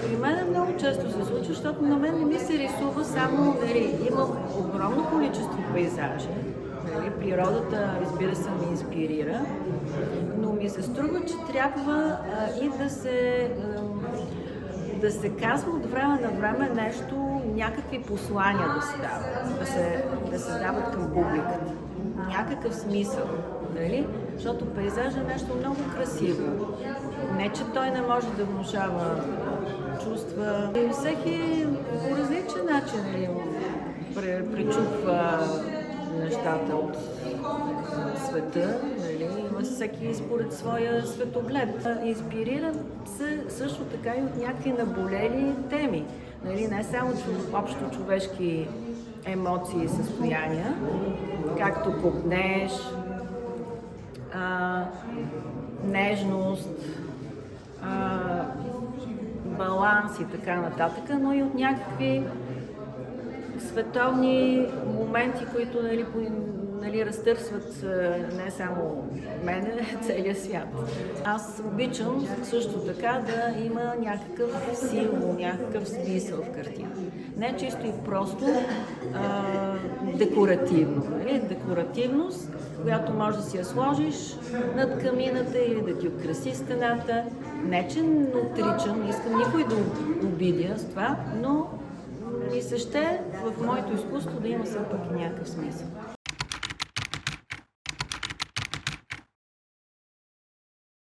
При мен много често се случва, защото на мен не ми се рисува само, има огромно количество пейзажи. Природата, разбира се, ме инспирира, но ми се струва, че трябва и да се казва от време на време нещо, някакви послания да се дават, да се дават към публиката. Някакъв смисъл, нали? Защото пейзаж е нещо много красиво. Не, че той не може да внушава чувства. И всеки по различен начин пречупва нещата от света, нали? Има всеки според своя светоглед. Инспириран се също така и от някакви наболели теми. Нали? Не само общо човешки емоции и състояния, както копнеж, нежност, баланс и така нататък, но и от някакви световни моменти, които разтърсват не само мене, целия свят. Аз обичам също така да има някакъв символ, някакъв смисъл в картина. Не чисто и просто декоративно. Декоративност, която може да си я сложиш над камината или да ти украси стената. Не, че не отричам, не искам никой да обидя с това, но ми се ще в моето изкуство да има все пак и някакъв смисъл.